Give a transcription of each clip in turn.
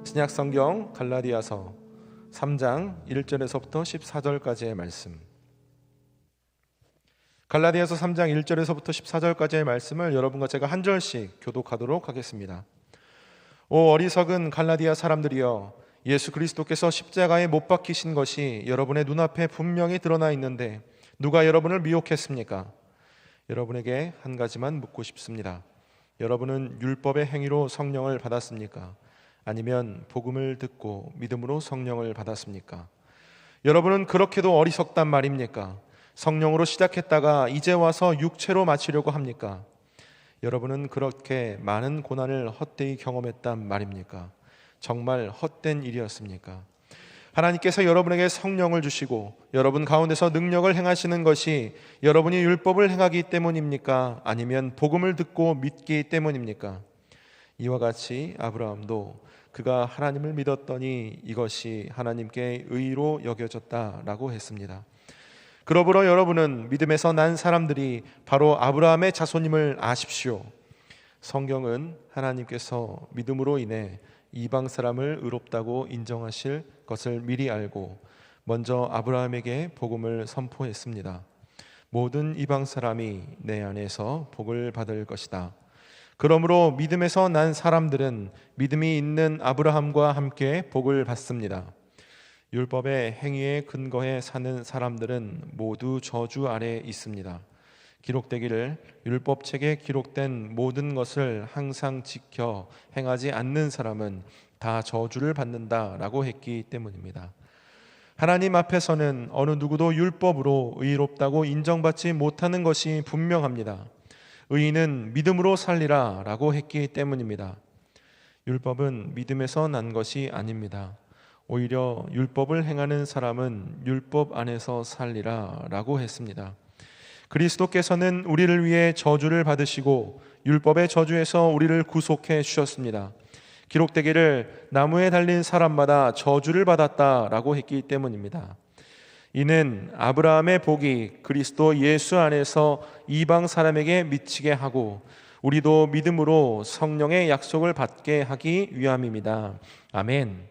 신약 성경 갈라디아서 3장 1절에서부터 14절까지의 말씀. 갈라디아서 3장 1절에서부터 14절까지의 말씀을 여러분과 제가 한 절씩 교독하도록 하겠습니다. 오 어리석은 갈라디아 사람들이여, 예수 그리스도께서 십자가에 못 박히신 것이 여러분의 눈앞에 분명히 드러나 있는데 누가 여러분을 미혹했습니까? 여러분에게 한 가지만 묻고 싶습니다. 여러분은 율법의 행위로 성령을 받았습니까? 아니면 복음을 듣고 믿음으로 성령을 받았습니까? 여러분은 그렇게도 어리석단 말입니까? 성령으로 시작했다가 이제 와서 육체로 마치려고 합니까? 여러분은 그렇게 많은 고난을 헛되이 경험했단 말입니까? 정말 헛된 일이었습니까? 하나님께서 여러분에게 성령을 주시고 여러분 가운데서 능력을 행하시는 것이 여러분이 율법을 행하기 때문입니까? 아니면 복음을 듣고 믿기 때문입니까? 이와 같이 아브라함도 그가 하나님을 믿었더니 이것이 하나님께 의로 여겨졌다라고 했습니다. 그러므로 여러분은 믿음에서 난 사람들이 바로 아브라함의 자손임을 아십시오. 성경은 하나님께서 믿음으로 인해 이방 사람을 의롭다고 인정하실 것을 미리 알고 먼저 아브라함에게 복음을 선포했습니다. 모든 이방 사람이 내 안에서 복을 받을 것이다. 그러므로 믿음에서 난 사람들은 믿음이 있는 아브라함과 함께 복을 받습니다. 율법의 행위에 근거해 사는 사람들은 모두 저주 아래 있습니다. 기록되기를 율법책에 기록된 모든 것을 항상 지켜 행하지 않는 사람은 다 저주를 받는다라고 했기 때문입니다. 하나님 앞에서는 어느 누구도 율법으로 의롭다고 인정받지 못하는 것이 분명합니다. 의인은 믿음으로 살리라 라고 했기 때문입니다. 율법은 믿음에서 난 것이 아닙니다. 오히려 율법을 행하는 사람은 율법 안에서 살리라 라고 했습니다. 그리스도께서는 우리를 위해 저주를 받으시고 율법의 저주에서 우리를 구속해 주셨습니다. 기록되기를 나무에 달린 사람마다 저주를 받았다 라고 했기 때문입니다. 이는 아브라함의 복이 그리스도 예수 안에서 이방 사람에게 미치게 하고 우리도 믿음으로 성령의 약속을 받게 하기 위함입니다. 아멘.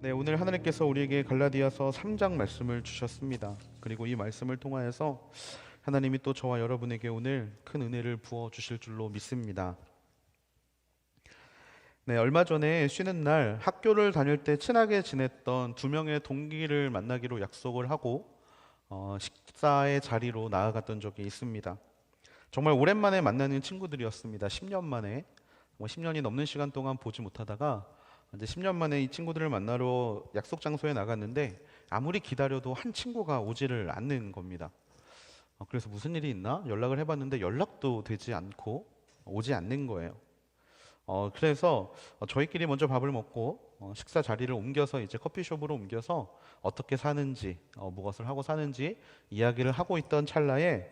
네, 오늘 하나님께서 우리에게 갈라디아서 3장 말씀을 주셨습니다. 그리고 이 말씀을 통하여서 하나님이 또 저와 여러분에게 오늘 큰 은혜를 부어 주실 줄로 믿습니다. 네, 얼마 전에 쉬는 날 학교를 다닐 때 친하게 지냈던 두 명의 동기를 만나기로 약속을 하고 식사의 자리로 나아갔던 적이 있습니다. 정말 오랜만에 만나는 친구들이었습니다. 10년 만에 10년이 넘는 시간 동안 보지 못하다가 이제 10년 만에 이 친구들을 만나러 약속 장소에 나갔는데 아무리 기다려도 한 친구가 오지를 않는 겁니다. 그래서 무슨 일이 있나 연락을 해봤는데 연락도 되지 않고 오지 않는 거예요. 그래서 저희끼리 먼저 밥을 먹고 식사 자리를 옮겨서 이제 커피숍으로 옮겨서 어떻게 사는지 무엇을 하고 사는지 이야기를 하고 있던 찰나에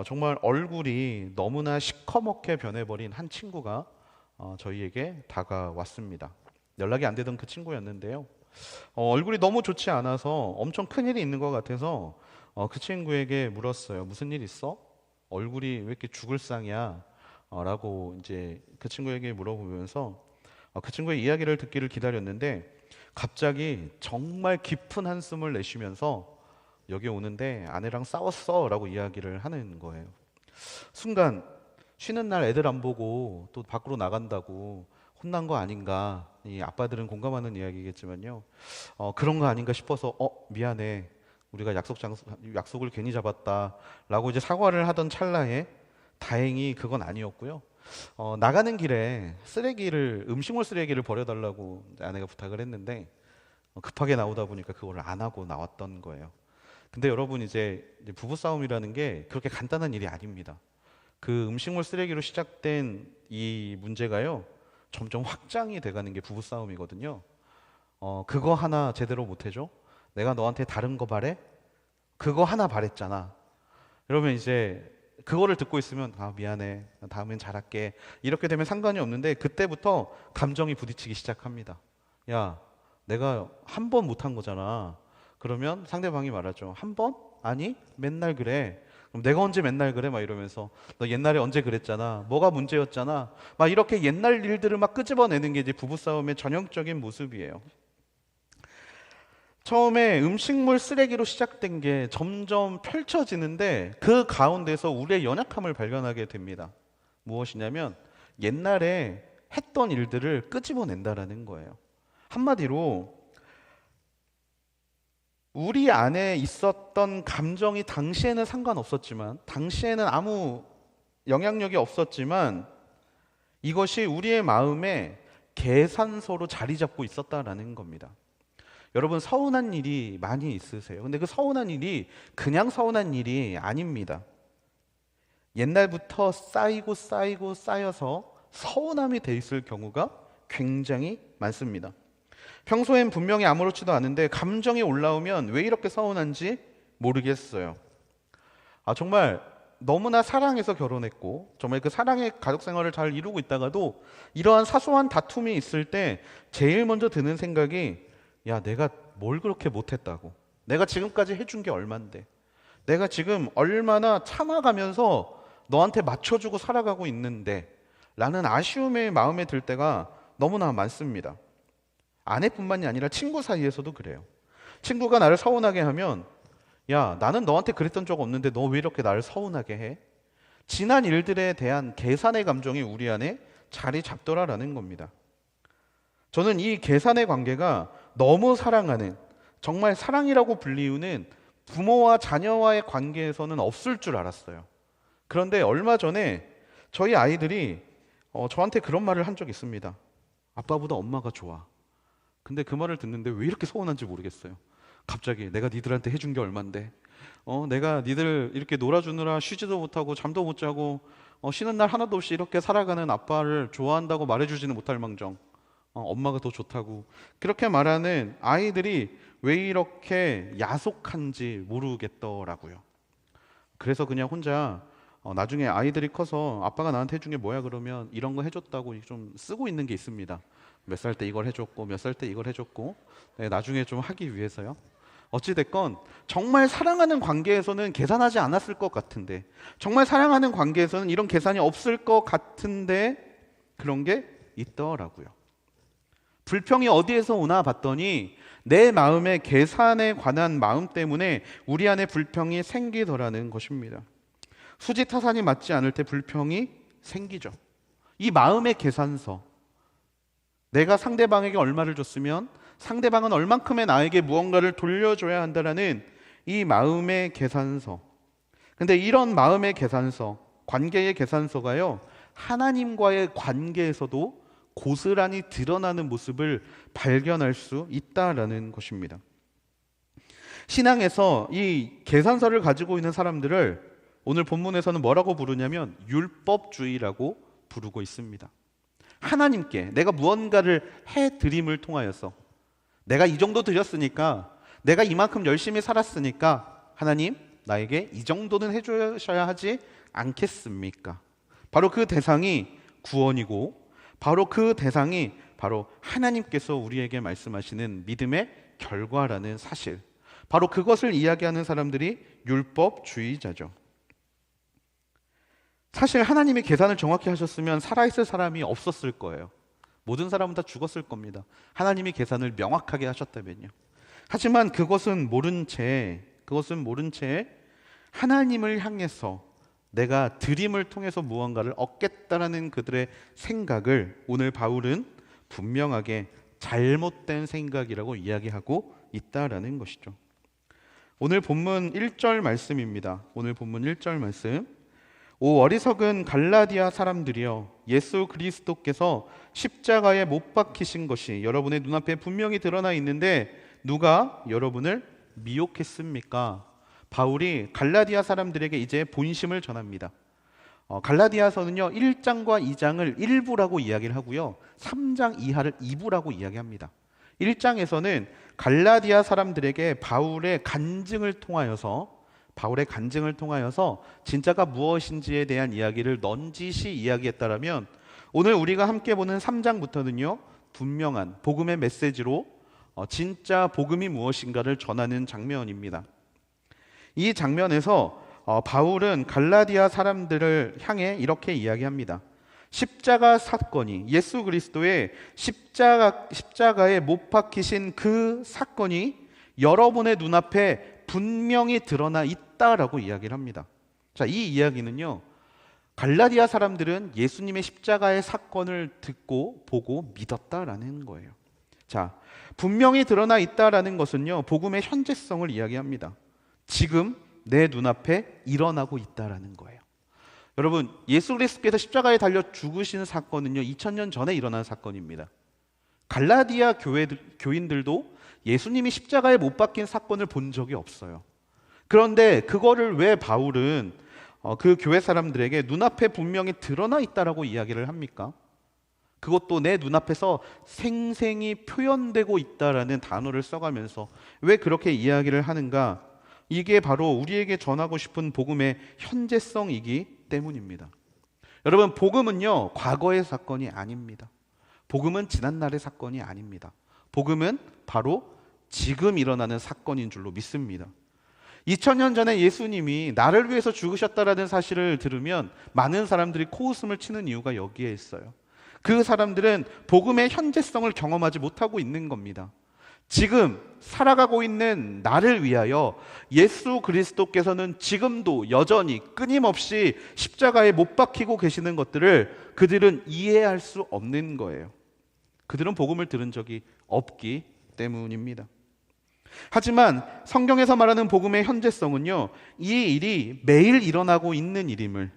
정말 얼굴이 너무나 시커멓게 변해버린 한 친구가 저희에게 다가왔습니다. 연락이 안 되던 그 친구였는데요. 얼굴이 너무 좋지 않아서 엄청 큰일이 있는 것 같아서 그 친구에게 물었어요. 무슨 일 있어? 얼굴이 왜 이렇게 죽을 상이야? 라고 이제 그 친구에게 물어보면서 그 친구의 이야기를 듣기를 기다렸는데 갑자기 정말 깊은 한숨을 내쉬면서 여기 오는데 아내랑 싸웠어 라고 이야기를 하는 거예요. 순간 쉬는 날 애들 안 보고 또 밖으로 나간다고 혼난 거 아닌가, 이 아빠들은 공감하는 이야기겠지만요, 그런 거 아닌가 싶어서 미안해, 우리가 약속을 괜히 잡았다 라고 이제 사과를 하던 찰나에 다행히 그건 아니었고요. 나가는 길에 음식물 쓰레기를 버려달라고 아내가 부탁을 했는데 급하게 나오다 보니까 그걸 안 하고 나왔던 거예요. 근데 여러분, 이제 부부싸움이라는 게 그렇게 간단한 일이 아닙니다. 그 음식물 쓰레기로 시작된 이 문제가요, 점점 확장이 돼가는 게 부부싸움이거든요. 그거 하나 제대로 못해줘? 내가 너한테 다른 거 바래? 그거 하나 바랬잖아. 그러면 이제 그거를 듣고 있으면 미안해, 다음엔 잘할게, 이렇게 되면 상관이 없는데 그때부터 감정이 부딪히기 시작합니다. 야, 내가 한 번 못한 거잖아. 그러면 상대방이 말하죠. 한 번? 아니, 맨날 그래. 그럼 그럼 내가 언제 맨날 그래? 막 이러면서 너 옛날에 언제 그랬잖아. 뭐가 문제였잖아. 막 이렇게 옛날 일들을 막 끄집어내는 게 이제 부부싸움의 전형적인 모습이에요. 처음에 음식물 쓰레기로 시작된 게 점점 펼쳐지는데 그 가운데서 우리의 연약함을 발견하게 됩니다. 무엇이냐면 옛날에 했던 일들을 끄집어낸다라는 거예요. 한마디로 우리 안에 있었던 감정이 당시에는 상관없었지만, 당시에는 아무 영향력이 없었지만 이것이 우리의 마음에 계산서로 자리 잡고 있었다라는 겁니다. 여러분, 서운한 일이 많이 있으세요. 근데 그 서운한 일이 그냥 서운한 일이 아닙니다. 옛날부터 쌓여서 서운함이 돼 있을 경우가 굉장히 많습니다. 평소엔 분명히 아무렇지도 않은데 감정이 올라오면 왜 이렇게 서운한지 모르겠어요. 정말 너무나 사랑해서 결혼했고 정말 그 사랑의 가족 생활을 잘 이루고 있다가도 이러한 사소한 다툼이 있을 때 제일 먼저 드는 생각이, 야, 내가 뭘 그렇게 못했다고, 내가 지금까지 해준 게 얼만데, 내가 지금 얼마나 참아가면서 너한테 맞춰주고 살아가고 있는데 라는 아쉬움의 마음에 들 때가 너무나 많습니다. 아내뿐만이 아니라 친구 사이에서도 그래요. 친구가 나를 서운하게 하면, 야, 나는 너한테 그랬던 적 없는데 너 왜 이렇게 나를 서운하게 해? 지난 일들에 대한 계산의 감정이 우리 안에 자리 잡더라라는 겁니다. 저는 이 계산의 관계가 너무 사랑하는, 정말 사랑이라고 불리우는 부모와 자녀와의 관계에서는 없을 줄 알았어요. 그런데 얼마 전에 저희 아이들이 저한테 그런 말을 한 적이 있습니다. 아빠보다 엄마가 좋아. 근데 그 말을 듣는데 왜 이렇게 서운한지 모르겠어요. 갑자기 내가 니들한테 해준 게 얼만데, 내가 니들 이렇게 놀아주느라 쉬지도 못하고 잠도 못 자고 쉬는 날 하나도 없이 이렇게 살아가는 아빠를 좋아한다고 말해주지는 못할 망정 엄마가 더 좋다고 그렇게 말하는 아이들이 왜 이렇게 야속한지 모르겠더라고요. 그래서 그냥 혼자 나중에 아이들이 커서 아빠가 나한테 해준 게 뭐야 그러면 이런 거 해줬다고 좀 쓰고 있는 게 있습니다. 몇 살 때 이걸 해줬고 몇 살 때 이걸 해줬고, 나중에 좀 하기 위해서요. 어찌됐건 정말 사랑하는 관계에서는 계산하지 않았을 것 같은데, 정말 사랑하는 관계에서는 이런 계산이 없을 것 같은데 그런 게 있더라고요. 불평이 어디에서 오나 봤더니 내 마음의 계산에 관한 마음 때문에 우리 안에 불평이 생기더라는 것입니다. 수지타산이 맞지 않을 때 불평이 생기죠. 이 마음의 계산서, 내가 상대방에게 얼마를 줬으면 상대방은 얼만큼의 나에게 무언가를 돌려줘야 한다라는 이 마음의 계산서. 근데 이런 마음의 계산서, 관계의 계산서가요, 하나님과의 관계에서도 고스란히 드러나는 모습을 발견할 수 있다라는 것입니다. 신앙에서 이 계산서를 가지고 있는 사람들을 오늘 본문에서는 뭐라고 부르냐면 율법주의라고 부르고 있습니다. 하나님께 내가 무언가를 해드림을 통하여서, 내가 이 정도 드렸으니까, 내가 이만큼 열심히 살았으니까 하나님 나에게 이 정도는 해주셔야 하지 않겠습니까? 바로 그 대상이 구원이고, 바로 그 대상이 바로 하나님께서 우리에게 말씀하시는 믿음의 결과라는 사실, 바로 그것을 이야기하는 사람들이 율법주의자죠. 사실 하나님이 계산을 정확히 하셨으면 살아있을 사람이 없었을 거예요. 모든 사람은 다 죽었을 겁니다. 하나님이 계산을 명확하게 하셨다면요. 하지만 그것은 모른 채 하나님을 향해서 내가 드림을 통해서 무언가를 얻겠다라는 그들의 생각을 오늘 바울은 분명하게 잘못된 생각이라고 이야기하고 있다라는 것이죠. 오늘 본문 1절 말씀입니다. 오늘 본문 1절 말씀. 오 어리석은 갈라디아 사람들이여, 예수 그리스도께서 십자가에 못 박히신 것이 여러분의 눈앞에 분명히 드러나 있는데 누가 여러분을 미혹했습니까? 바울이 갈라디아 사람들에게 이제 본심을 전합니다. 갈라디아서는요 1장과 2장을 1부라고 이야기를 하고요 3장 이하를 2부라고 이야기합니다. 1장에서는 갈라디아 사람들에게 바울의 간증을 통하여서 진짜가 무엇인지에 대한 이야기를 넌지시 이야기했다라면, 오늘 우리가 함께 보는 3장부터는요 분명한 복음의 메시지로 진짜 복음이 무엇인가를 전하는 장면입니다. 이 장면에서 바울은 갈라디아 사람들을 향해 이렇게 이야기합니다. 십자가 사건이, 예수 그리스도의 십자가에 못 박히신 그 사건이 여러분의 눈앞에 분명히 드러나 있다라고 이야기를 합니다. 자, 이 이야기는요, 갈라디아 사람들은 예수님의 십자가의 사건을 듣고 보고 믿었다라는 거예요. 자, 분명히 드러나 있다라는 것은요, 복음의 현재성을 이야기합니다. 지금 내 눈앞에 일어나고 있다라는 거예요. 여러분, 예수 그리스도께서 십자가에 달려 죽으신 사건은요, 2000년 전에 일어난 사건입니다. 갈라디아 교인들도 예수님이 십자가에 못 박힌 사건을 본 적이 없어요. 그런데 그거를 왜 바울은 그 교회 사람들에게 눈앞에 분명히 드러나 있다라고 이야기를 합니까? 그것도 내 눈앞에서 생생히 표현되고 있다라는 단어를 써가면서 왜 그렇게 이야기를 하는가? 이게 바로 우리에게 전하고 싶은 복음의 현재성이기 때문입니다. 여러분, 복음은요, 과거의 사건이 아닙니다. 복음은 지난날의 사건이 아닙니다. 복음은 바로 지금 일어나는 사건인 줄로 믿습니다. 2000년 전에 예수님이 나를 위해서 죽으셨다라는 사실을 들으면 많은 사람들이 코웃음을 치는 이유가 여기에 있어요. 그 사람들은 복음의 현재성을 경험하지 못하고 있는 겁니다. 지금 살아가고 있는 나를 위하여 예수 그리스도께서는 지금도 여전히 끊임없이 십자가에 못 박히고 계시는 것들을 그들은 이해할 수 없는 거예요. 그들은 복음을 들은 적이 없기 때문입니다. 하지만 성경에서 말하는 복음의 현재성은요, 이 일이 매일 일어나고 있는 일임을,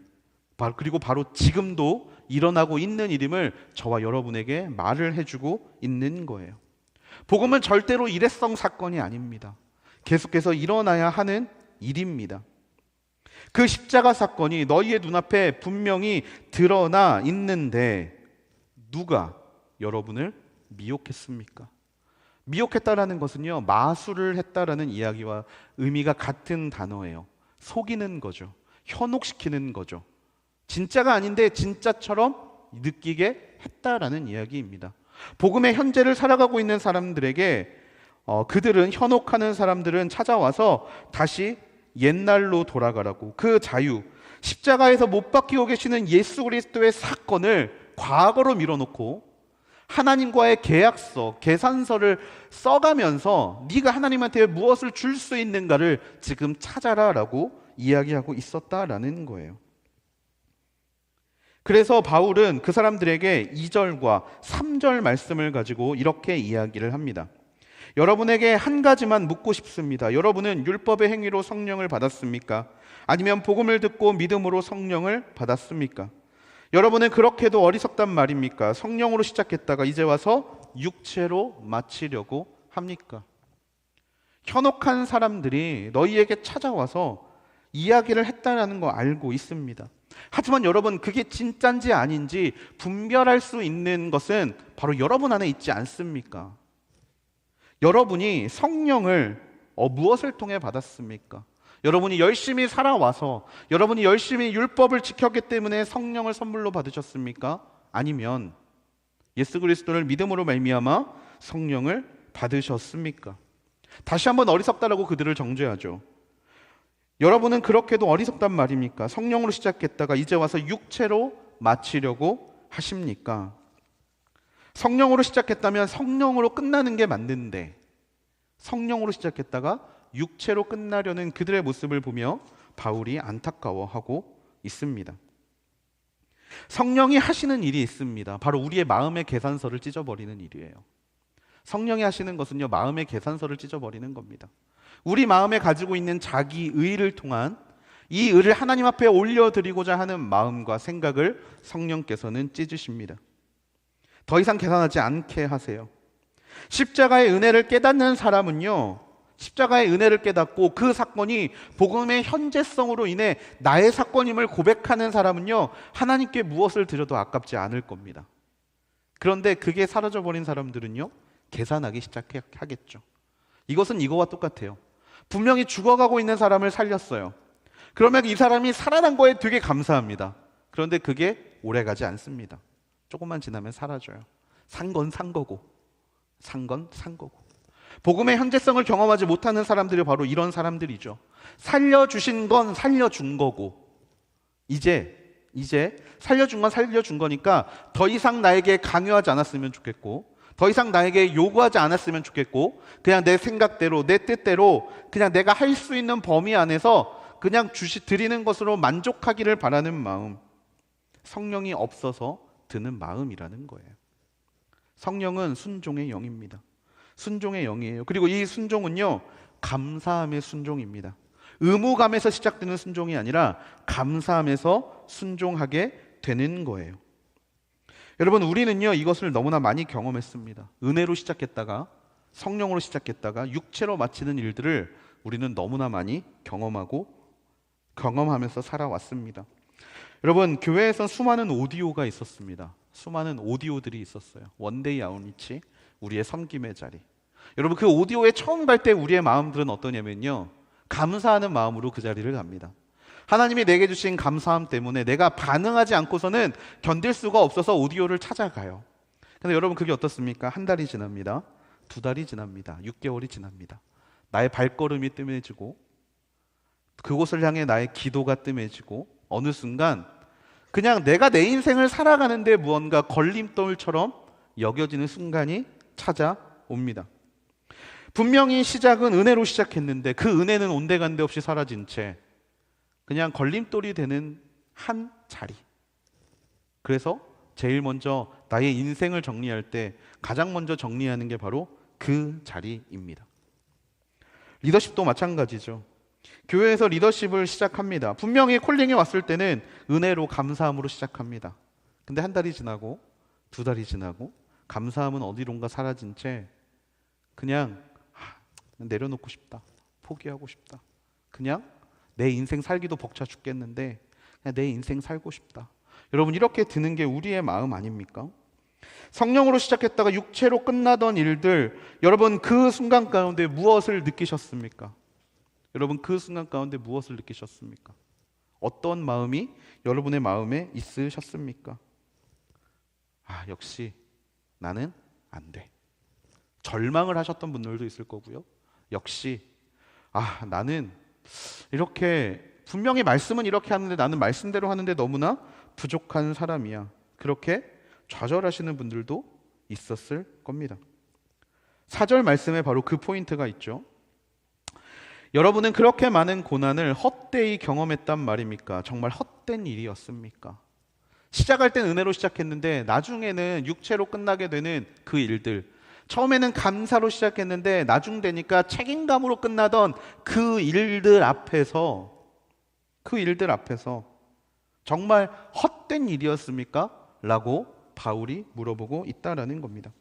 그리고 바로 지금도 일어나고 있는 일임을 저와 여러분에게 말을 해주고 있는 거예요. 복음은 절대로 일회성 사건이 아닙니다. 계속해서 일어나야 하는 일입니다. 그 십자가 사건이 너희의 눈앞에 분명히 드러나 있는데 누가 여러분을 미혹했습니까? 미혹했다라는 것은요, 마술을 했다라는 이야기와 의미가 같은 단어예요. 속이는 거죠. 현혹시키는 거죠. 진짜가 아닌데 진짜처럼 느끼게 했다라는 이야기입니다. 복음의 현재를 살아가고 있는 사람들에게 그들은, 현혹하는 사람들은 찾아와서 다시 옛날로 돌아가라고, 그 자유, 십자가에서 못 박히고 계시는 예수 그리스도의 사건을 과거로 밀어놓고 하나님과의 계약서, 계산서를 써가면서 네가 하나님한테 무엇을 줄 수 있는가를 지금 찾아라라고 이야기하고 있었다라는 거예요. 그래서 바울은 그 사람들에게 2절과 3절 말씀을 가지고 이렇게 이야기를 합니다. 여러분에게 한 가지만 묻고 싶습니다. 여러분은 율법의 행위로 성령을 받았습니까? 아니면 복음을 듣고 믿음으로 성령을 받았습니까? 여러분은 그렇게도 어리석단 말입니까? 성령으로 시작했다가 이제 와서 육체로 마치려고 합니까? 현혹한 사람들이 너희에게 찾아와서 이야기를 했다는 거 알고 있습니다. 하지만 여러분, 그게 진짜인지 아닌지 분별할 수 있는 것은 바로 여러분 안에 있지 않습니까? 여러분이 성령을 무엇을 통해 받았습니까? 여러분이 열심히 살아와서, 여러분이 열심히 율법을 지켰기 때문에 성령을 선물로 받으셨습니까? 아니면 예수 그리스도를 믿음으로 말미암아 성령을 받으셨습니까? 다시 한번 어리석다라고 그들을 정죄하죠. 여러분은 그렇게도 어리석단 말입니까? 성령으로 시작했다가 이제 와서 육체로 마치려고 하십니까? 성령으로 시작했다면 성령으로 끝나는 게 맞는데, 성령으로 시작했다가 육체로 끝나려는 그들의 모습을 보며 바울이 안타까워하고 있습니다. 성령이 하시는 일이 있습니다. 바로 우리의 마음의 계산서를 찢어버리는 일이에요. 성령이 하시는 것은요, 마음의 계산서를 찢어버리는 겁니다. 우리 마음에 가지고 있는 자기 의를 통한 이 의를 하나님 앞에 올려드리고자 하는 마음과 생각을 성령께서는 찢으십니다. 더 이상 계산하지 않게 하세요. 십자가의 은혜를 깨닫는 사람은요, 십자가의 은혜를 깨닫고 그 사건이 복음의 현재성으로 인해 나의 사건임을 고백하는 사람은요, 하나님께 무엇을 드려도 아깝지 않을 겁니다. 그런데 그게 사라져버린 사람들은요, 계산하기 시작하겠죠. 이것은 이거와 똑같아요. 분명히 죽어가고 있는 사람을 살렸어요. 그러면 이 사람이 살아난 거에 되게 감사합니다. 그런데 그게 오래가지 않습니다. 조금만 지나면 사라져요. 산 건 산 거고, 산 건 산 거고. 복음의 현재성을 경험하지 못하는 사람들이 바로 이런 사람들이죠. 살려주신 건 살려준 거고, 이제 살려준 건 살려준 거니까 더 이상 나에게 강요하지 않았으면 좋겠고, 더 이상 나에게 요구하지 않았으면 좋겠고, 그냥 내 생각대로, 내 뜻대로 그냥 내가 할 수 있는 범위 안에서 그냥 드리는 것으로 만족하기를 바라는 마음, 성령이 없어서 드는 마음이라는 거예요. 성령은 순종의 영입니다. 순종의 영이에요. 그리고 이 순종은요, 감사함의 순종입니다. 의무감에서 시작되는 순종이 아니라 감사함에서 순종하게 되는 거예요. 여러분, 우리는요, 이것을 너무나 많이 경험했습니다. 은혜로 시작했다가 성령으로 시작했다가 육체로 마치는 일들을 우리는 너무나 많이 경험하면서 살아왔습니다. 여러분, 교회에선 수많은 오디오가 있었습니다. 수많은 오디오들이 있었어요. 원데이 아웃리치, 우리의 섬김의 자리. 여러분, 그 오디오에 처음 갈 때 우리의 마음들은 어떠냐면요, 감사하는 마음으로 그 자리를 갑니다. 하나님이 내게 주신 감사함 때문에 내가 반응하지 않고서는 견딜 수가 없어서 오디오를 찾아가요. 근데 여러분, 그게 어떻습니까? 한 달이 지납니다. 2달이 지납니다. 6개월이 지납니다. 나의 발걸음이 뜸해지고, 그곳을 향해 나의 기도가 뜸해지고, 어느 순간 그냥 내가 내 인생을 살아가는데 무언가 걸림돌처럼 여겨지는 순간이 찾아옵니다. 분명히 시작은 은혜로 시작했는데 그 은혜는 온데간데 없이 사라진 채 그냥 걸림돌이 되는 한 자리. 그래서 제일 먼저 나의 인생을 정리할 때 가장 먼저 정리하는 게 바로 그 자리입니다. 리더십도 마찬가지죠. 교회에서 리더십을 시작합니다. 분명히 콜링이 왔을 때는 은혜로 감사함으로 시작합니다. 근데 한 달이 지나고 2달이 지나고 감사함은 어디론가 사라진 채 그냥 내려놓고 싶다, 포기하고 싶다, 그냥 내 인생 살기도 벅차 죽겠는데 그냥 내 인생 살고 싶다. 여러분, 이렇게 드는 게 우리의 마음 아닙니까? 성령으로 시작했다가 육체로 끝나던 일들, 여러분 그 순간 가운데 무엇을 느끼셨습니까? 여러분, 그 순간 가운데 무엇을 느끼셨습니까? 어떤 마음이 여러분의 마음에 있으셨습니까? 역시 나는 안 돼. 절망을 하셨던 분들도 있을 거고요. 역시 나는 이렇게 분명히 말씀은 이렇게 하는데 나는 말씀대로 하는데 너무나 부족한 사람이야. 그렇게 좌절하시는 분들도 있었을 겁니다. 4절 말씀에 바로 그 포인트가 있죠. 여러분은 그렇게 많은 고난을 헛되이 경험했단 말입니까? 정말 헛된 일이었습니까? 시작할 땐 은혜로 시작했는데 나중에는 육체로 끝나게 되는 그 일들, 처음에는 감사로 시작했는데 나중 되니까 책임감으로 끝나던 그 일들 앞에서 정말 헛된 일이었습니까? 라고 바울이 물어보고 있다라는 겁니다.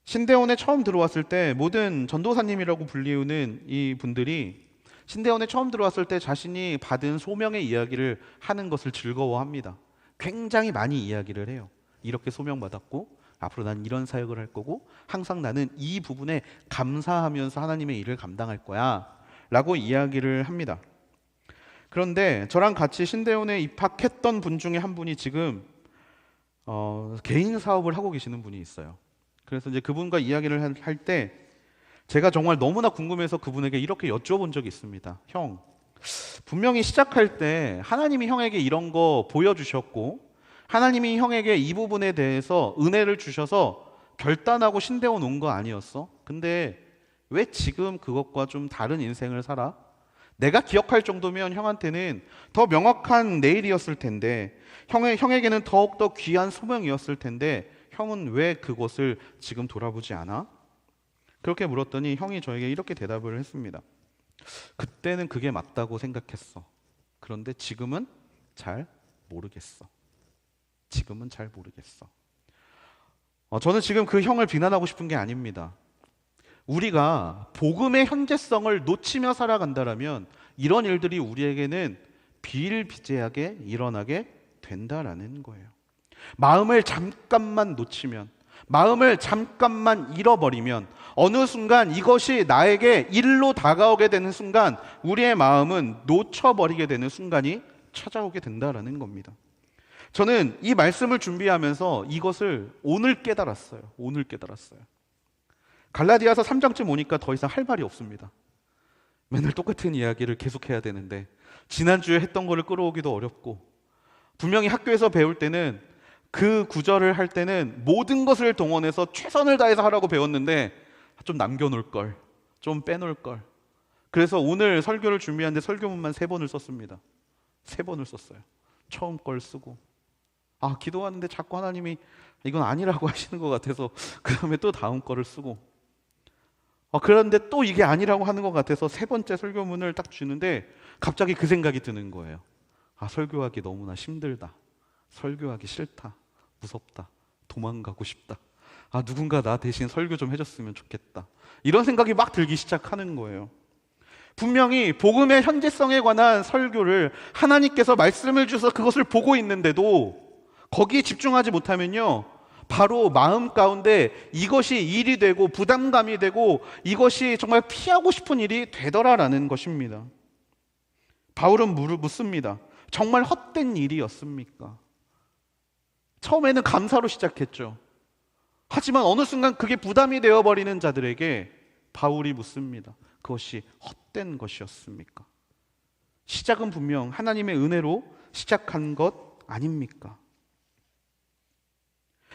신대원에 처음 들어왔을 때 모든 전도사님이라고 불리우는 이 분들이 신대원에 처음 들어왔을 때 자신이 받은 소명의 이야기를 하는 것을 즐거워합니다. 굉장히 많이 이야기를 해요. 이렇게 소명받았고 앞으로 난 이런 사역을 할 거고 항상 나는 이 부분에 감사하면서 하나님의 일을 감당할 거야 라고 이야기를 합니다. 그런데 저랑 같이 신대원에 입학했던 분 중에 한 분이 지금 개인 사업을 하고 계시는 분이 있어요. 그래서 이제 그분과 이야기를 할 때 제가 정말 너무나 궁금해서 그분에게 이렇게 여쭤본 적이 있습니다. 형, 분명히 시작할 때 하나님이 형에게 이런 거 보여주셨고 하나님이 형에게 이 부분에 대해서 은혜를 주셔서 결단하고 신대원 온 거 아니었어? 근데 왜 지금 그것과 좀 다른 인생을 살아? 내가 기억할 정도면 형한테는 더 명확한 내일이었을 텐데 형에게는 더욱더 귀한 소명이었을 텐데 형은 왜 그것을 지금 돌아보지 않아? 그렇게 물었더니 형이 저에게 이렇게 대답을 했습니다. 그때는 그게 맞다고 생각했어. 그런데 지금은 잘 모르겠어. 지금은 잘 모르겠어. 저는 지금 그 형을 비난하고 싶은 게 아닙니다. 우리가 복음의 현재성을 놓치며 살아간다라면 이런 일들이 우리에게는 비일비재하게 일어나게 된다라는 거예요. 마음을 잠깐만 놓치면, 마음을 잠깐만 잃어버리면 어느 순간 이것이 나에게 일로 다가오게 되는 순간 우리의 마음은 놓쳐버리게 되는 순간이 찾아오게 된다라는 겁니다. 저는 이 말씀을 준비하면서 이것을 오늘 깨달았어요. 갈라디아서 3장쯤 오니까 더 이상 할 말이 없습니다. 맨날 똑같은 이야기를 계속해야 되는데 지난주에 했던 거를 끌어오기도 어렵고, 분명히 학교에서 배울 때는 그 구절을 할 때는 모든 것을 동원해서 최선을 다해서 하라고 배웠는데 좀 남겨놓을 걸, 좀 빼놓을 걸. 그래서 오늘 설교를 준비하는데 설교문만 3번을 썼습니다. 3번을 썼어요. 처음 걸 쓰고, 기도하는데 자꾸 하나님이 이건 아니라고 하시는 것 같아서 그 다음에 또 다음 거를 쓰고, 그런데 또 이게 아니라고 하는 것 같아서 3번째 설교문을 딱 주는데 갑자기 그 생각이 드는 거예요. 설교하기 너무나 힘들다. 설교하기 싫다. 무섭다. 도망가고 싶다. 누군가 나 대신 설교 좀 해줬으면 좋겠다. 이런 생각이 막 들기 시작하는 거예요. 분명히 복음의 현재성에 관한 설교를 하나님께서 말씀을 주셔서 그것을 보고 있는데도 거기에 집중하지 못하면요, 바로 마음 가운데 이것이 일이 되고 부담감이 되고 이것이 정말 피하고 싶은 일이 되더라라는 것입니다. 바울은 묻습니다. 정말 헛된 일이었습니까? 처음에는 감사로 시작했죠. 하지만 어느 순간 그게 부담이 되어버리는 자들에게 바울이 묻습니다. 그것이 헛된 것이었습니까? 시작은 분명 하나님의 은혜로 시작한 것 아닙니까?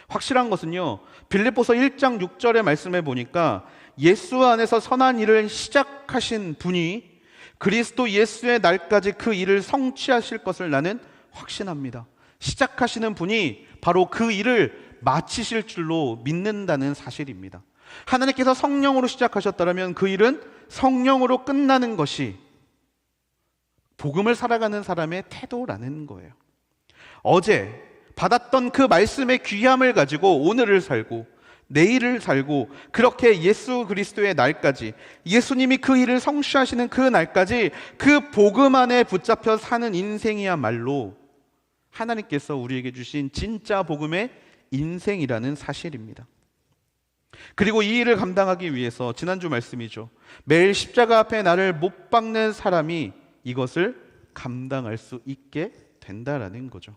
확실한 것은요, 빌립보서 1장 6절의 말씀에 보니까 예수 안에서 선한 일을 시작하신 분이 그리스도 예수의 날까지 그 일을 성취하실 것을 나는 확신합니다. 시작하시는 분이 바로 그 일을 마치실 줄로 믿는다는 사실입니다. 하나님께서 성령으로 시작하셨다면 그 일은 성령으로 끝나는 것이 복음을 살아가는 사람의 태도라는 거예요. 어제 받았던 그 말씀의 귀함을 가지고 오늘을 살고 내일을 살고, 그렇게 예수 그리스도의 날까지, 예수님이 그 일을 성취하시는 그 날까지 그 복음 안에 붙잡혀 사는 인생이야말로 하나님께서 우리에게 주신 진짜 복음의 인생이라는 사실입니다. 그리고 이 일을 감당하기 위해서 지난주 말씀이죠. 매일 십자가 앞에 나를 못 박는 사람이 이것을 감당할 수 있게 된다라는 거죠.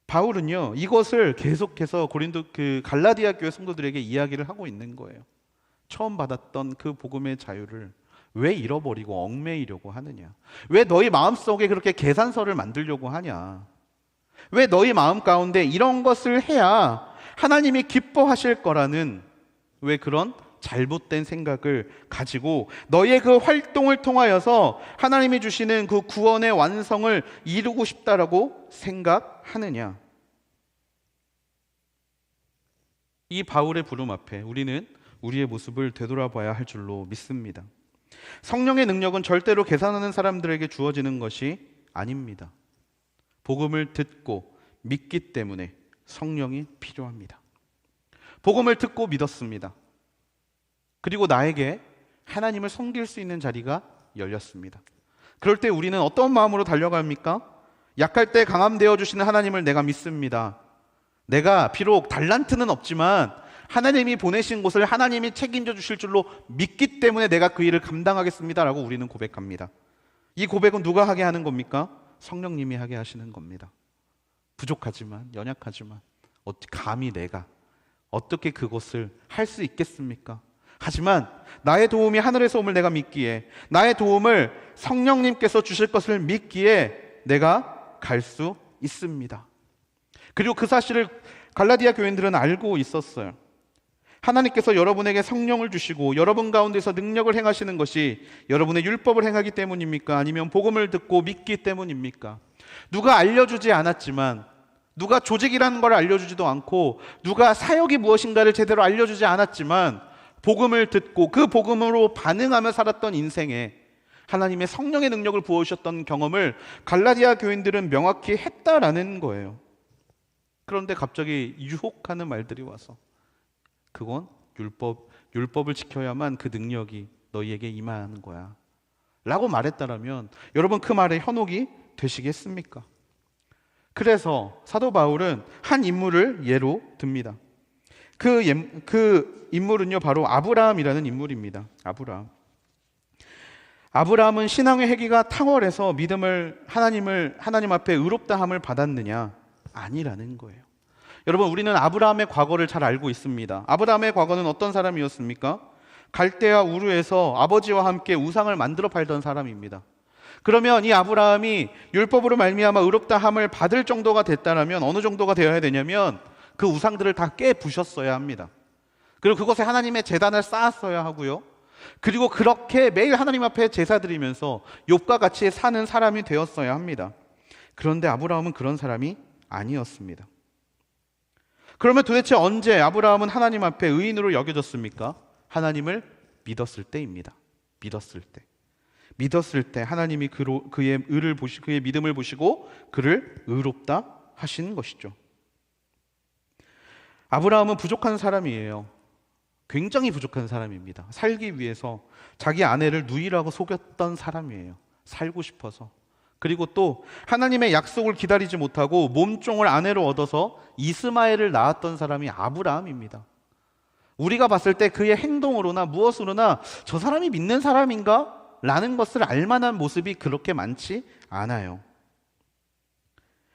바울은요, 이것을 계속해서 갈라디아 교회 성도들에게 이야기를 하고 있는 거예요. 처음 받았던 그 복음의 자유를 왜 잃어버리고 얽매이려고 하느냐? 왜 너희 마음속에 그렇게 계산서를 만들려고 하냐? 왜 너희 마음 가운데 이런 것을 해야 하나님이 기뻐하실 거라는 왜 그런 잘못된 생각을 가지고 너희의 그 활동을 통하여서 하나님이 주시는 그 구원의 완성을 이루고 싶다라고 생각하느냐? 이 바울의 부름 앞에 우리는 우리의 모습을 되돌아봐야 할 줄로 믿습니다. 성령의 능력은 절대로 계산하는 사람들에게 주어지는 것이 아닙니다. 복음을 듣고 믿기 때문에 성령이 필요합니다. 복음을 듣고 믿었습니다. 그리고 나에게 하나님을 섬길 수 있는 자리가 열렸습니다. 그럴 때 우리는 어떤 마음으로 달려갑니까? 약할 때 강함 되어주시는 하나님을 내가 믿습니다. 내가 비록 달란트는 없지만 하나님이 보내신 곳을 하나님이 책임져 주실 줄로 믿기 때문에 내가 그 일을 감당하겠습니다 라고 우리는 고백합니다. 이 고백은 누가 하게 하는 겁니까? 성령님이 하게 하시는 겁니다. 부족하지만, 연약하지만 감히 내가 어떻게 그것을 할 수 있겠습니까? 하지만 나의 도움이 하늘에서 옴을 내가 믿기에, 나의 도움을 성령님께서 주실 것을 믿기에 내가 갈 수 있습니다. 그리고 그 사실을 갈라디아 교인들은 알고 있었어요. 하나님께서 여러분에게 성령을 주시고 여러분 가운데서 능력을 행하시는 것이 여러분의 율법을 행하기 때문입니까? 아니면 복음을 듣고 믿기 때문입니까? 누가 알려주지 않았지만, 누가 조직이라는 걸 알려주지도 않고, 누가 사역이 무엇인가를 제대로 알려주지 않았지만 복음을 듣고 그 복음으로 반응하며 살았던 인생에 하나님의 성령의 능력을 부어주셨던 경험을 갈라디아 교인들은 명확히 했다라는 거예요. 그런데 갑자기 유혹하는 말들이 와서 그건 율법을 지켜야만 그 능력이 너희에게 임하는 거야 라고 말했다라면 여러분 그 말에 현혹이 되시겠습니까? 그래서 사도 바울은 한 인물을 예로 듭니다. 그 인물은요 바로 아브라함이라는 인물입니다. 아브라함은 신앙의 회개가 탁월해서 하나님 앞에 의롭다함을 받았느냐? 아니라는 거예요. 여러분, 우리는 아브라함의 과거를 잘 알고 있습니다. 아브라함의 과거는 어떤 사람이었습니까? 갈대아 우르에서 아버지와 함께 우상을 만들어 팔던 사람입니다. 그러면 이 아브라함이 율법으로 말미암아 의롭다함을 받을 정도가 됐다면 어느 정도가 되어야 되냐면 그 우상들을 다 깨부셨어야 합니다. 그리고 그곳에 하나님의 제단을 쌓았어야 하고요. 그리고 그렇게 매일 하나님 앞에 제사 드리면서 욥과 같이 사는 사람이 되었어야 합니다. 그런데 아브라함은 그런 사람이 아니었습니다. 그러면 도대체 언제 아브라함은 하나님 앞에 의인으로 여겨졌습니까? 하나님을 믿었을 때입니다. 믿었을 때 하나님이 그의 그의 믿음을 보시고 그를 의롭다 하신 것이죠. 아브라함은 부족한 사람이에요. 굉장히 부족한 사람입니다. 살기 위해서 자기 아내를 누이라고 속였던 사람이에요. 살고 싶어서. 그리고 또 하나님의 약속을 기다리지 못하고 몸종을 아내로 얻어서 이스마엘을 낳았던 사람이 아브라함입니다. 우리가 봤을 때 그의 행동으로나 무엇으로나 저 사람이 믿는 사람인가? 라는 것을 알만한 모습이 그렇게 많지 않아요.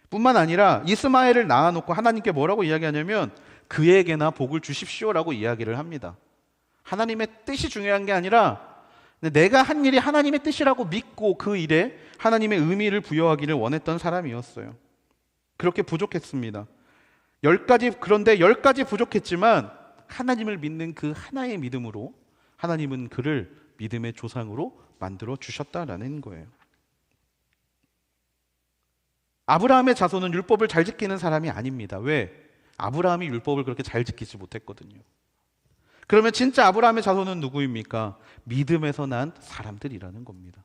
뿐만 아니라 이스마엘을 낳아놓고 하나님께 뭐라고 이야기하냐면 그에게나 복을 주십시오라고 이야기를 합니다. 하나님의 뜻이 중요한 게 아니라 내가 한 일이 하나님의 뜻이라고 믿고 그 일에 하나님의 의미를 부여하기를 원했던 사람이었어요. 그렇게 부족했습니다. 그런데 10가지 부족했지만 하나님을 믿는 그 하나의 믿음으로 하나님은 그를 믿음의 조상으로 만들어 주셨다라는 거예요. 아브라함의 자손은 율법을 잘 지키는 사람이 아닙니다. 왜? 아브라함이 율법을 그렇게 잘 지키지 못했거든요. 그러면 진짜 아브라함의 자손은 누구입니까? 믿음에서 난 사람들이라는 겁니다.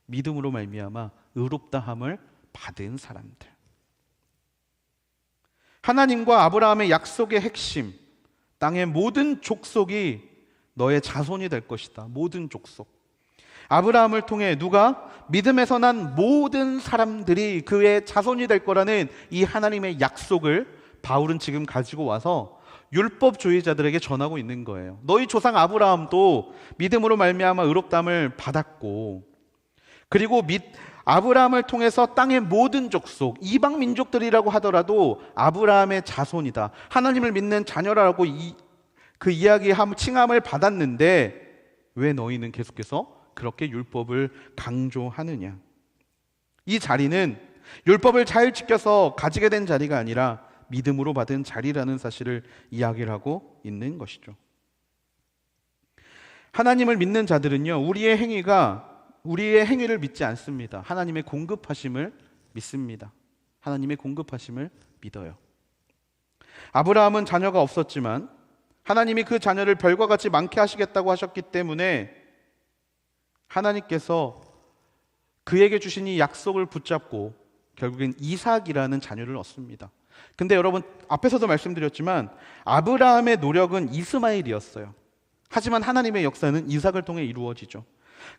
믿음으로 말미암아 의롭다함을 받은 사람들. 하나님과 아브라함의 약속의 핵심, 땅의 모든 족속이 너의 자손이 될 것이다. 모든 족속. 아브라함을 통해 누가? 믿음에서 난 모든 사람들이 그의 자손이 될 거라는 이 하나님의 약속을 바울은 지금 가지고 와서 율법주의자들에게 전하고 있는 거예요. 너희 조상 아브라함도 믿음으로 말미암아 의롭다함을 받았고, 그리고 아브라함을 통해서 땅의 모든 족속, 이방 민족들이라고 하더라도 아브라함의 자손이다. 하나님을 믿는 자녀라고 그 칭함을 받았는데 왜 너희는 계속해서 그렇게 율법을 강조하느냐? 이 자리는 율법을 잘 지켜서 가지게 된 자리가 아니라 믿음으로 받은 자리라는 사실을 이야기를 하고 있는 것이죠. 하나님을 믿는 자들은요, 우리의 행위를 믿지 않습니다. 하나님의 공급하심을 믿습니다. 하나님의 공급하심을 믿어요. 아브라함은 자녀가 없었지만 하나님이 그 자녀를 별과 같이 많게 하시겠다고 하셨기 때문에 하나님께서 그에게 주신 이 약속을 붙잡고 결국엔 이삭이라는 자녀를 얻습니다. 근데 여러분, 앞에서도 말씀드렸지만 아브라함의 노력은 이스마엘이었어요. 하지만 하나님의 역사는 이삭을 통해 이루어지죠.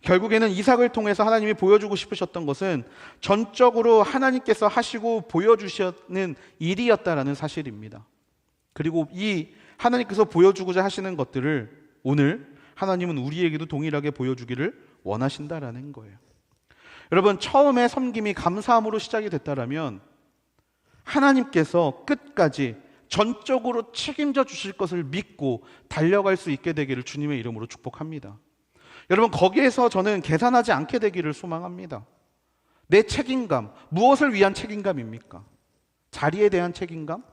결국에는 이삭을 통해서 하나님이 보여주고 싶으셨던 것은 전적으로 하나님께서 하시고 보여주시는 일이었다라는 사실입니다. 그리고 이 하나님께서 보여주고자 하시는 것들을 오늘 하나님은 우리에게도 동일하게 보여주기를 원하신다라는 거예요. 여러분, 처음에 섬김이 감사함으로 시작이 됐다라면 하나님께서 끝까지 전적으로 책임져 주실 것을 믿고 달려갈 수 있게 되기를 주님의 이름으로 축복합니다. 여러분, 거기에서 저는 계산하지 않게 되기를 소망합니다. 내 책임감, 무엇을 위한 책임감입니까? 자리에 대한 책임감?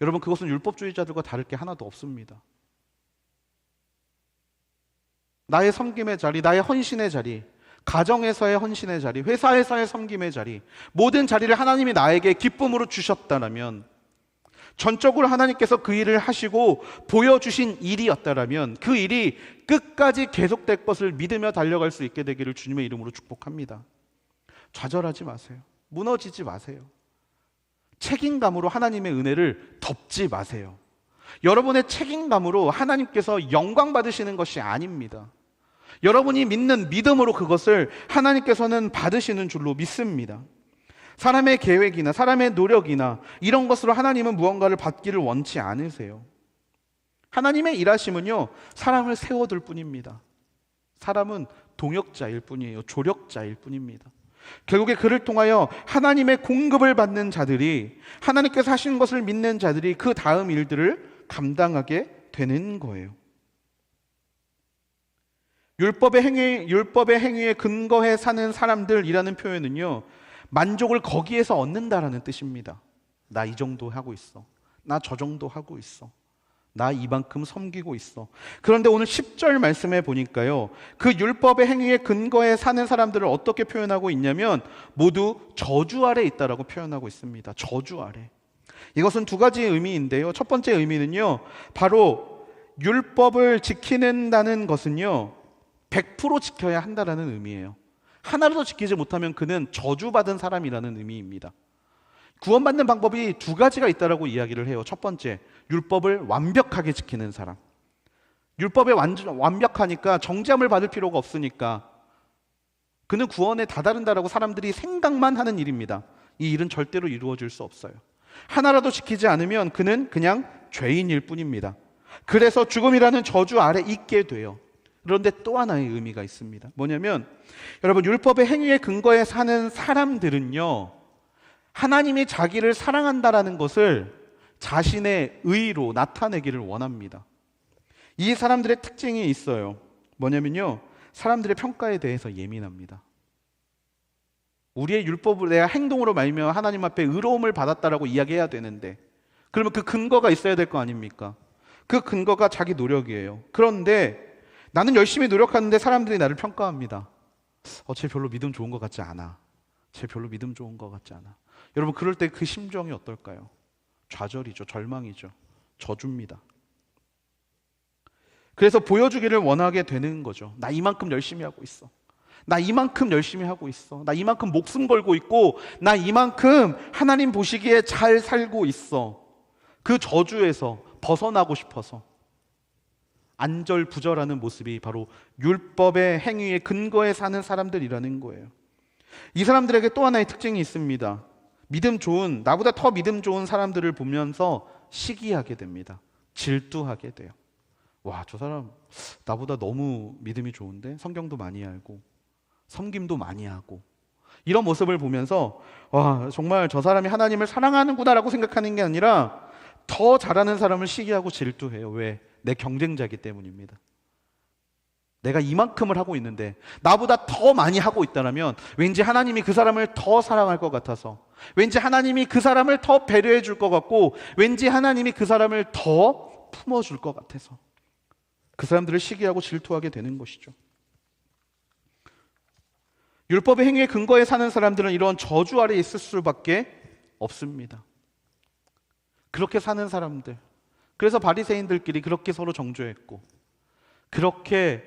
여러분, 그것은 율법주의자들과 다를 게 하나도 없습니다. 나의 섬김의 자리, 나의 헌신의 자리, 가정에서의 헌신의 자리, 회사에서의 섬김의 자리, 모든 자리를 하나님이 나에게 기쁨으로 주셨다면, 전적으로 하나님께서 그 일을 하시고 보여주신 일이었다면 그 일이 끝까지 계속될 것을 믿으며 달려갈 수 있게 되기를 주님의 이름으로 축복합니다. 좌절하지 마세요. 무너지지 마세요. 책임감으로 하나님의 은혜를 덮지 마세요. 여러분의 책임감으로 하나님께서 영광 받으시는 것이 아닙니다. 여러분이 믿는 믿음으로 그것을 하나님께서는 받으시는 줄로 믿습니다. 사람의 계획이나 사람의 노력이나 이런 것으로 하나님은 무언가를 받기를 원치 않으세요. 하나님의 일하심은요, 사람을 세워둘 뿐입니다. 사람은 동역자일 뿐이에요. 조력자일 뿐입니다. 결국에 그를 통하여 하나님의 공급을 받는 자들이, 하나님께서 하신 것을 믿는 자들이 그 다음 일들을 감당하게 되는 거예요. 율법의 행위에 근거해 사는 사람들이라는 표현은요, 만족을 거기에서 얻는다라는 뜻입니다. 나 이 정도 하고 있어. 나 저 정도 하고 있어. 나 이만큼 섬기고 있어. 그런데 오늘 10절 말씀에 보니까요, 그 율법의 행위에 근거해 사는 사람들을 어떻게 표현하고 있냐면 모두 저주 아래 있다라고 표현하고 있습니다. 저주 아래. 이것은 두 가지 의미인데요. 첫 번째 의미는요, 바로 율법을 지키는다는 것은요 100% 지켜야 한다라는 의미예요. 하나라도 지키지 못하면 그는 저주받은 사람이라는 의미입니다. 구원받는 방법이 두 가지가 있다라고 이야기를 해요. 첫 번째, 율법을 완벽하게 지키는 사람. 율법에 완벽하니까 정죄함을 받을 필요가 없으니까 그는 구원에 다다른다라고 사람들이 생각만 하는 일입니다. 이 일은 절대로 이루어질 수 없어요. 하나라도 지키지 않으면 그는 그냥 죄인일 뿐입니다. 그래서 죽음이라는 저주 아래 있게 돼요. 그런데 또 하나의 의미가 있습니다. 뭐냐면 여러분, 율법의 행위에 근거해 사는 사람들은요, 하나님이 자기를 사랑한다라는 것을 자신의 의로 나타내기를 원합니다. 이 사람들의 특징이 있어요. 뭐냐면요, 사람들의 평가에 대해서 예민합니다. 우리의 율법으로 내가 행동으로 말미암아 하나님 앞에 의로움을 받았다라고 이야기해야 되는데, 그러면 그 근거가 있어야 될 거 아닙니까? 그 근거가 자기 노력이에요. 그런데 나는 열심히 노력하는데 사람들이 나를 평가합니다. 쟤 별로 믿음 좋은 것 같지 않아. 쟤 별로 믿음 좋은 것 같지 않아. 여러분, 그럴 때 그 심정이 어떨까요? 좌절이죠. 절망이죠. 저주입니다. 그래서 보여주기를 원하게 되는 거죠. 나 이만큼 열심히 하고 있어. 나 이만큼 열심히 하고 있어. 나 이만큼 목숨 걸고 있고, 나 이만큼 하나님 보시기에 잘 살고 있어. 그 저주에서 벗어나고 싶어서 안절부절하는 모습이 바로 율법의 행위에 근거해 사는 사람들이라는 거예요. 이 사람들에게 또 하나의 특징이 있습니다. 나보다 더 믿음 좋은 사람들을 보면서 시기하게 됩니다. 질투하게 돼요. 와, 저 사람 나보다 너무 믿음이 좋은데, 성경도 많이 알고 섬김도 많이 하고, 이런 모습을 보면서 와, 정말 저 사람이 하나님을 사랑하는구나라고 생각하는 게 아니라 더 잘하는 사람을 시기하고 질투해요. 왜? 내 경쟁자이기 때문입니다. 내가 이만큼을 하고 있는데 나보다 더 많이 하고 있다면 왠지 하나님이 그 사람을 더 사랑할 것 같아서, 왠지 하나님이 그 사람을 더 배려해 줄 것 같고, 왠지 하나님이 그 사람을 더 품어줄 것 같아서 그 사람들을 시기하고 질투하게 되는 것이죠. 율법의 행위에 근거해 사는 사람들은 이런 저주 아래에 있을 수밖에 없습니다. 그렇게 사는 사람들, 그래서 바리새인들끼리 그렇게 서로 정죄했고, 그렇게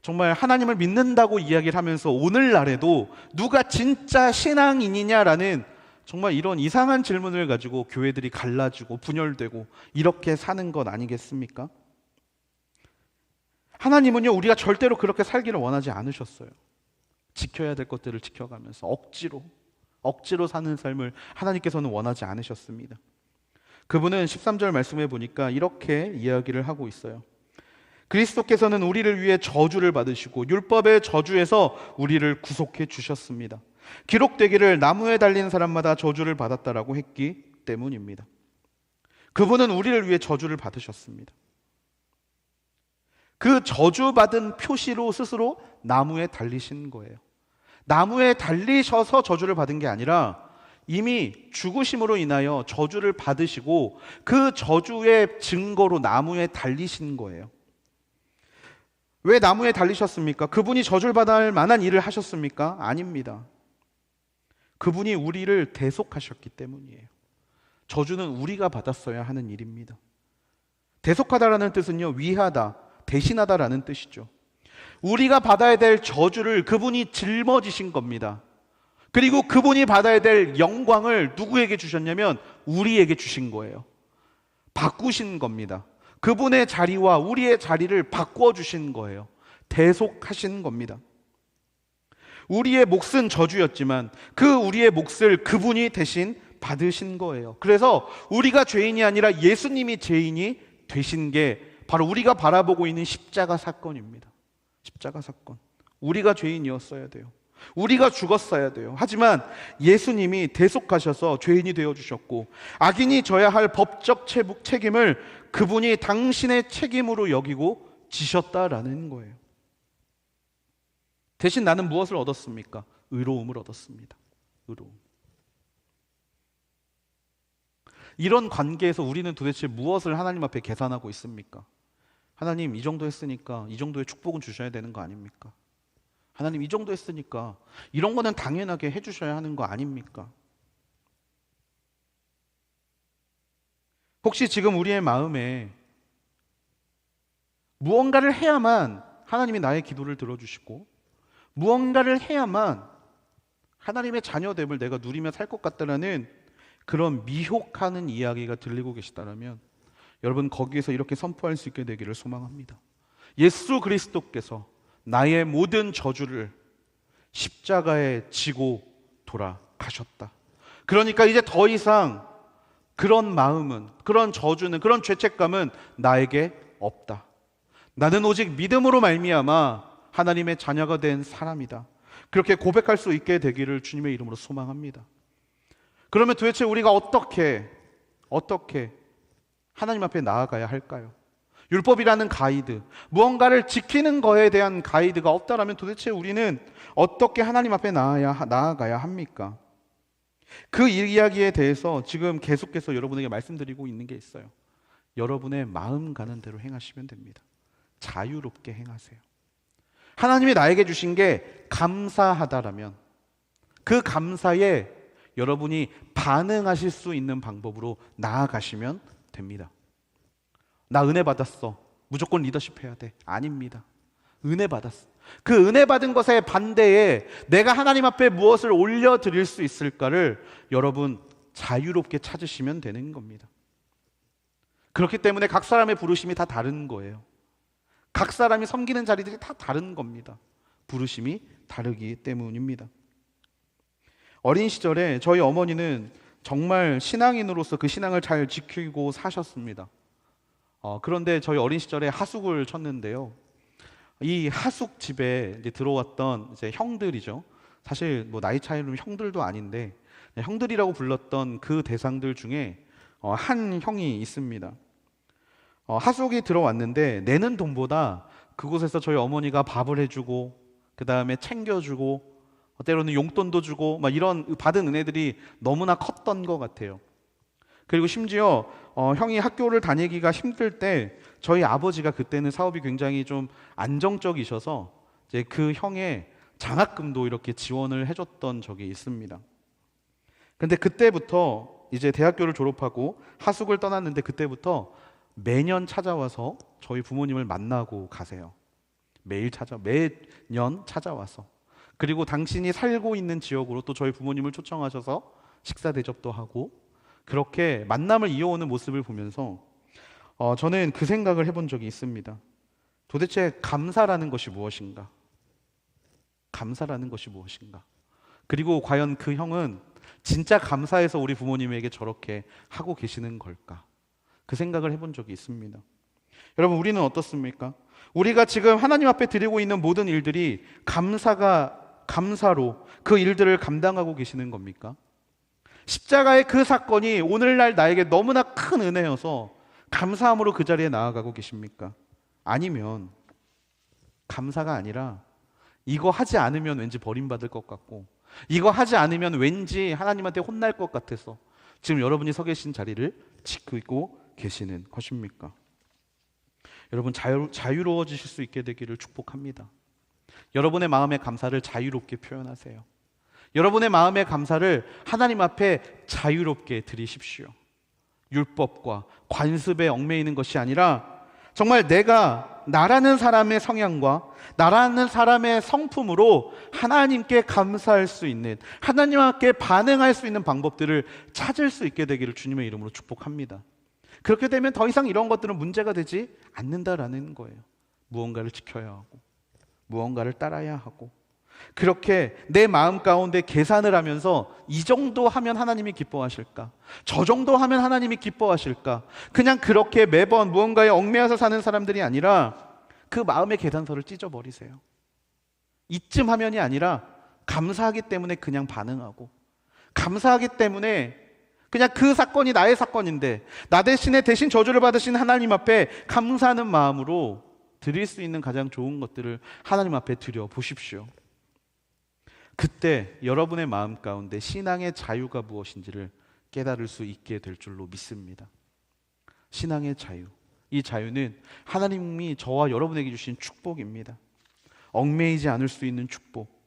정말 하나님을 믿는다고 이야기를 하면서 오늘날에도 누가 진짜 신앙인이냐라는 정말 이런 이상한 질문을 가지고 교회들이 갈라지고 분열되고 이렇게 사는 것 아니겠습니까? 하나님은요, 우리가 절대로 그렇게 살기를 원하지 않으셨어요. 지켜야 될 것들을 지켜가면서 억지로 사는 삶을 하나님께서는 원하지 않으셨습니다. 그분은 13절 말씀에 보니까 이렇게 이야기를 하고 있어요. 그리스도께서는 우리를 위해 저주를 받으시고 율법의 저주에서 우리를 구속해 주셨습니다. 기록되기를 나무에 달린 사람마다 저주를 받았다라고 했기 때문입니다. 그분은 우리를 위해 저주를 받으셨습니다. 그 저주받은 표시로 스스로 나무에 달리신 거예요. 나무에 달리셔서 저주를 받은 게 아니라 이미 죽으심으로 인하여 저주를 받으시고 그 저주의 증거로 나무에 달리신 거예요. 왜 나무에 달리셨습니까? 그분이 저주를 받을 만한 일을 하셨습니까? 아닙니다. 그분이 우리를 대속하셨기 때문이에요. 저주는 우리가 받았어야 하는 일입니다. 대속하다라는 뜻은요, 위하다, 대신하다라는 뜻이죠. 우리가 받아야 될 저주를 그분이 짊어지신 겁니다. 그리고 그분이 받아야 될 영광을 누구에게 주셨냐면 우리에게 주신 거예요. 바꾸신 겁니다. 그분의 자리와 우리의 자리를 바꾸어 주신 거예요. 대속하신 겁니다. 우리의 몫은 저주였지만 그 우리의 몫을 그분이 대신 받으신 거예요. 그래서 우리가 죄인이 아니라 예수님이 죄인이 되신 게 바로 우리가 바라보고 있는 십자가 사건입니다. 십자가 사건. 우리가 죄인이었어야 돼요. 우리가 죽었어야 돼요. 하지만 예수님이 대속하셔서 죄인이 되어주셨고 악인이 져야 할 법적 책임을 그분이 당신의 책임으로 여기고 지셨다라는 거예요. 대신 나는 무엇을 얻었습니까? 의로움을 얻었습니다. 의로움. 이런 관계에서 우리는 도대체 무엇을 하나님 앞에 계산하고 있습니까? 하나님 이 정도 했으니까 이 정도의 축복은 주셔야 되는 거 아닙니까? 하나님 이 정도 했으니까 이런 거는 당연하게 해주셔야 하는 거 아닙니까? 혹시 지금 우리의 마음에 무언가를 해야만 하나님이 나의 기도를 들어주시고 무언가를 해야만 하나님의 자녀됨을 내가 누리며 살 것 같다라는 그런 미혹하는 이야기가 들리고 계시다면 여러분 거기에서 이렇게 선포할 수 있게 되기를 소망합니다. 예수 그리스도께서 나의 모든 저주를 십자가에 지고 돌아가셨다. 그러니까 이제 더 이상 그런 마음은, 그런 저주는, 그런 죄책감은 나에게 없다. 나는 오직 믿음으로 말미암아 하나님의 자녀가 된 사람이다. 그렇게 고백할 수 있게 되기를 주님의 이름으로 소망합니다. 그러면 도대체 우리가 어떻게 하나님 앞에 나아가야 할까요? 율법이라는 가이드, 무언가를 지키는 거에 대한 가이드가 없다라면 도대체 우리는 어떻게 하나님 앞에 나아가야 합니까? 그 이야기에 대해서 지금 계속해서 여러분에게 말씀드리고 있는 게 있어요. 여러분의 마음 가는 대로 행하시면 됩니다. 자유롭게 행하세요. 하나님이 나에게 주신 게 감사하다라면 그 감사에 여러분이 반응하실 수 있는 방법으로 나아가시면 됩니다. 나 은혜 받았어. 무조건 리더십 해야 돼. 아닙니다. 은혜 받았어. 그 은혜 받은 것에 반대에 내가 하나님 앞에 무엇을 올려드릴 수 있을까를 여러분 자유롭게 찾으시면 되는 겁니다. 그렇기 때문에 각 사람의 부르심이 다 다른 거예요. 각 사람이 섬기는 자리들이 다 다른 겁니다. 부르심이 다르기 때문입니다. 어린 시절에 저희 어머니는 정말 신앙인으로서 그 신앙을 잘 지키고 사셨습니다. 그런데 저희 어린 시절에 하숙을 쳤는데요. 이 하숙 집에 이제 들어왔던 이제 형들이죠. 사실 뭐 나이 차이로 형들도 아닌데 형들이라고 불렀던 그 대상들 중에 한 형이 있습니다. 하숙이 들어왔는데 내는 돈보다 그곳에서 저희 어머니가 밥을 해주고 그 다음에 챙겨주고 때로는 용돈도 주고 막 이런 받은 은혜들이 너무나 컸던 것 같아요. 그리고 심지어 형이 학교를 다니기가 힘들 때 저희 아버지가 그때는 사업이 굉장히 좀 안정적이셔서 이제 그 형의 장학금도 이렇게 지원을 해줬던 적이 있습니다. 근데 그때부터 이제 대학교를 졸업하고 하숙을 떠났는데 그때부터 매년 찾아와서 저희 부모님을 만나고 가세요. 매년 찾아와서. 그리고 당신이 살고 있는 지역으로 또 저희 부모님을 초청하셔서 식사 대접도 하고 그렇게 만남을 이어오는 모습을 보면서 저는 그 생각을 해본 적이 있습니다. 도대체 감사라는 것이 무엇인가? 감사라는 것이 무엇인가? 그리고 과연 그 형은 진짜 감사해서 우리 부모님에게 저렇게 하고 계시는 걸까? 그 생각을 해본 적이 있습니다. 여러분 우리는 어떻습니까? 우리가 지금 하나님 앞에 드리고 있는 모든 일들이 감사로 그 일들을 감당하고 계시는 겁니까? 십자가의 그 사건이 오늘날 나에게 너무나 큰 은혜여서 감사함으로 그 자리에 나아가고 계십니까? 아니면 감사가 아니라 이거 하지 않으면 왠지 버림받을 것 같고 이거 하지 않으면 왠지 하나님한테 혼날 것 같아서 지금 여러분이 서 계신 자리를 지키고 계시는 것입니까? 여러분 자유로워지실 수 있게 되기를 축복합니다. 여러분의 마음의 감사를 자유롭게 표현하세요. 여러분의 마음의 감사를 하나님 앞에 자유롭게 드리십시오. 율법과 관습에 얽매이는 것이 아니라 정말 내가 나라는 사람의 성향과 나라는 사람의 성품으로 하나님께 감사할 수 있는, 하나님께 반응할 수 있는 방법들을 찾을 수 있게 되기를 주님의 이름으로 축복합니다. 그렇게 되면 더 이상 이런 것들은 문제가 되지 않는다라는 거예요. 무언가를 지켜야 하고 무언가를 따라야 하고 그렇게 내 마음 가운데 계산을 하면서 이 정도 하면 하나님이 기뻐하실까? 저 정도 하면 하나님이 기뻐하실까? 그냥 그렇게 매번 무언가에 얽매여서 사는 사람들이 아니라 그 마음의 계산서를 찢어버리세요. 이쯤 하면이 아니라 감사하기 때문에 그냥 반응하고, 감사하기 때문에 그냥 그 사건이 나의 사건인데 나 대신에 대신 저주를 받으신 하나님 앞에 감사하는 마음으로 드릴 수 있는 가장 좋은 것들을 하나님 앞에 드려 보십시오. 그때 여러분의 마음 가운데 신앙의 자유가 무엇인지를 깨달을 수 있게 될 줄로 믿습니다. 신앙의 자유, 이 자유는 하나님이 저와 여러분에게 주신 축복입니다. 얽매이지 않을 수 있는 축복,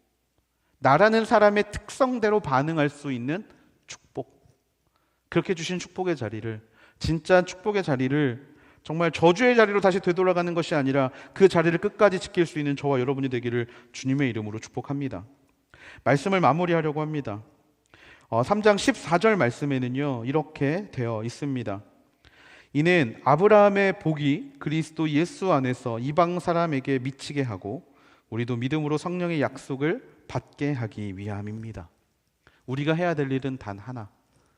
나라는 사람의 특성대로 반응할 수 있는 축복, 그렇게 주신 축복의 자리를, 진짜 축복의 자리를 정말 저주의 자리로 다시 되돌아가는 것이 아니라 그 자리를 끝까지 지킬 수 있는 저와 여러분이 되기를 주님의 이름으로 축복합니다. 말씀을 마무리하려고 합니다. 3장 14절 말씀에는요, 이렇게 되어 있습니다. 이는 아브라함의 복이 그리스도 예수 안에서 이방 사람에게 미치게 하고 우리도 믿음으로 성령의 약속을 받게 하기 위함입니다. 우리가 해야 될 일은 단 하나,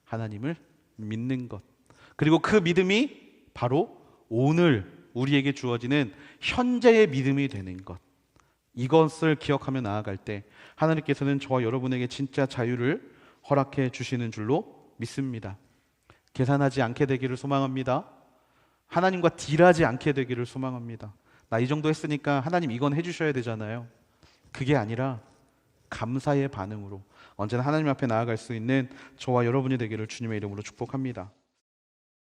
하나님을 믿는 것. 그리고 그 믿음이 바로 오늘 우리에게 주어지는 현재의 믿음이 되는 것. 이것을 기억하며 나아갈 때 하나님께서는 저와 여러분에게 진짜 자유를 허락해 주시는 줄로 믿습니다. 계산하지 않게 되기를 소망합니다. 하나님과 딜하지 않게 되기를 소망합니다. 나 이 정도 했으니까 하나님 이건 해주셔야 되잖아요. 그게 아니라 감사의 반응으로 언제나 하나님 앞에 나아갈 수 있는 저와 여러분이 되기를 주님의 이름으로 축복합니다.